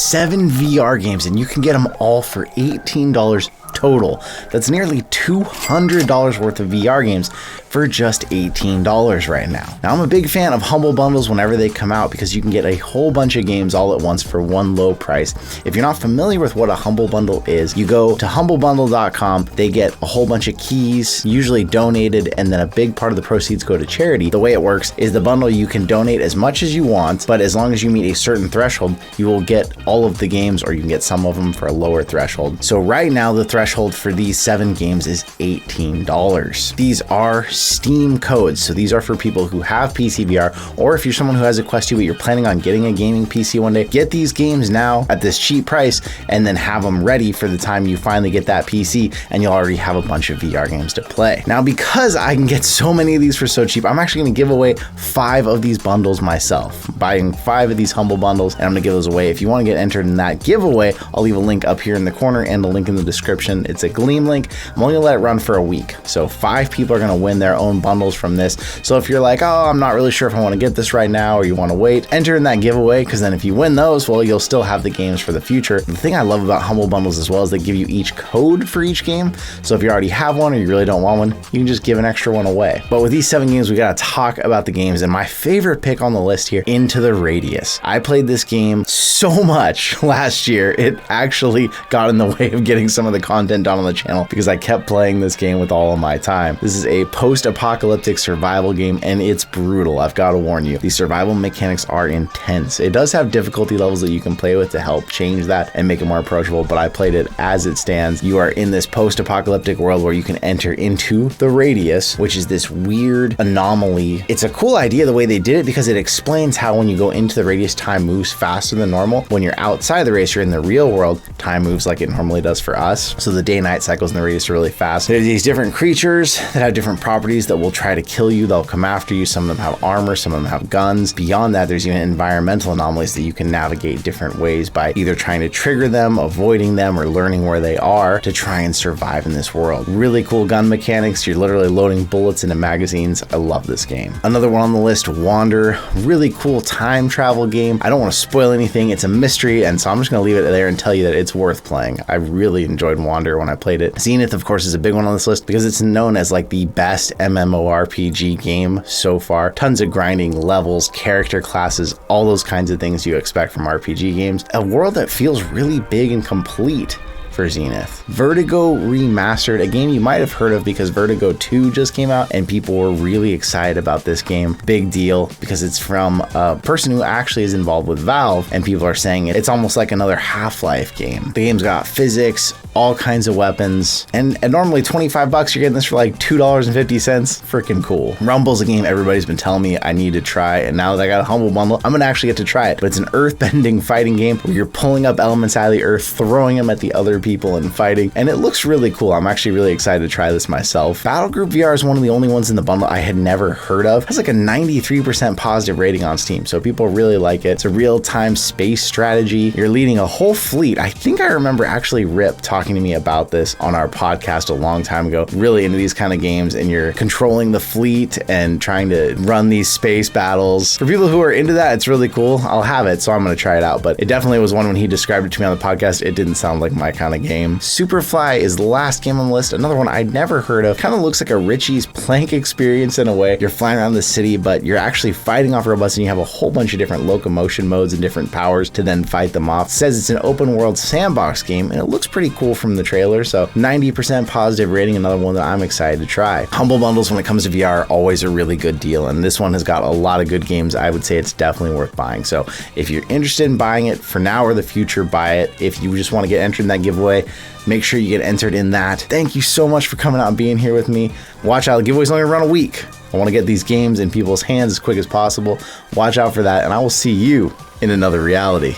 7 VR games, and you can get them all for $18 total. That's nearly $200 worth of VR games for just $18 right now. Now, I'm a big fan of Humble Bundles whenever they come out because you can get a whole bunch of games all at once for one low price. If you're not familiar with what a Humble Bundle is, you go to humblebundle.com. They get a whole bunch of keys, usually donated, and then a big part of the proceeds go to charity. The way it works is the bundle, you can donate as much as you want, but as long as you meet a certain threshold, you will get all of the games, or you can get some of them for a lower threshold. So right now, the threshold for these 7 games is $18. These are Steam codes, so these are for people who have PCVR, or if you're someone who has a Quest 2 but you're planning on getting a gaming PC one day, get these games now at this cheap price and then have them ready for the time you finally get that PC, and you'll already have a bunch of VR games to play. Now, because I can get so many of these for so cheap, I'm actually going to give away 5 of these bundles myself, buying 5 of these Humble Bundles, and I'm going to give those away. If you want to get entered in that giveaway, I'll leave a link up here in the corner and a link in the description. It's a Gleam link. I'm only going to let it run for a week, so 5 people are going to win their own bundles from this. So if you're like, oh, I'm not really sure if I want to get this right now, or you want to wait, enter in that giveaway, because then if you win those, well, you'll still have the games for the future. The thing I love about Humble Bundles as well is they give you each code for each game. So if you already have one or you really don't want one, you can just give an extra one away. But with these 7 games, we got to talk about the games, and my favorite pick on the list here, Into the Radius. I played this game so much last year, it actually got in the way of getting some of the content done on the channel because I kept playing this game with all of my time. This is a post-apocalyptic survival game, and it's brutal. I've got to warn you, the survival mechanics are intense. It does have difficulty levels that you can play with to help change that and make it more approachable, but I played it as it stands. You are in this post-apocalyptic world where you can enter into the Radius, which is this weird anomaly. It's a cool idea the way they did it because it explains how when you go into the Radius, time moves faster than normal. When you're outside the Radius, you're in the real world, time moves like it normally does for us. So the day-night cycles in the Radius are really fast. There's these different creatures that have different properties that will try to kill you. They'll come after you. Some of them have armor, some of them have guns. Beyond that, there's even environmental anomalies that you can navigate different ways by either trying to trigger them, avoiding them, or learning where they are to try and survive in this world. Really cool gun mechanics. You're literally loading bullets into magazines. I love this game. Another one on the list, Wander. Really cool time travel game. I don't want to spoil anything. It's a mystery, and so I'm just going to leave it there and tell you that it's worth playing. I really enjoyed Wander when I played it. Zenith, of course, is a big one on this list because it's known as like the best MMORPG game so far. Tons of grinding, levels, character classes, all those kinds of things you expect from RPG games. A world that feels really big and complete for Zenith. Vertigo Remastered, a game you might have heard of because Vertigo 2 just came out and people were really excited about this game. Big deal because it's from a person who actually is involved with Valve, and people are saying it's almost like another Half-Life game. The game's got physics, all kinds of weapons, and at normally $25, you're getting this for like $2.50. Freaking cool. Rumble's a game everybody's been telling me I need to try, and now that I got a Humble Bundle, I'm gonna actually get to try it. But it's an earth-bending fighting game where you're pulling up elements out of the earth, throwing them at the other people and fighting, and it looks really cool. I'm actually really excited to try this myself. BattlegroupVR is one of the only ones in the bundle I had never heard of. It has like a 93% positive rating on Steam, so people really like it. It's a real-time space strategy. You're leading a whole fleet. I think I remember actually Rip talking to me about this on our podcast a long time ago. Really into these kind of games, and you're controlling the fleet and trying to run these space battles. For people who are into that, it's really cool. I'll have it, so I'm going to try it out, but it definitely was one when he described it to me on the podcast. It didn't sound like my kind of game. Superfly is the last game on the list, another one I'd never heard of. Kind of looks like a Richie's Plank experience in a way. You're flying around the city, but you're actually fighting off robots, and you have a whole bunch of different locomotion modes and different powers to then fight them off. It says it's an open world sandbox game, and it looks pretty cool from the trailer, so 90% positive rating, another one that I'm excited to try. Humble Bundles when it comes to VR are always a really good deal, and this one has got a lot of good games. I would say it's definitely worth buying. So if you're interested in buying it for now or the future, buy it. If you just want to get entered in that giveaway, make sure you get entered in that. Thank you so much for coming out and being here with me. Watch out, the giveaway's only around a week. I want to get these games in people's hands as quick as possible. Watch out for that, and I will see you in another reality.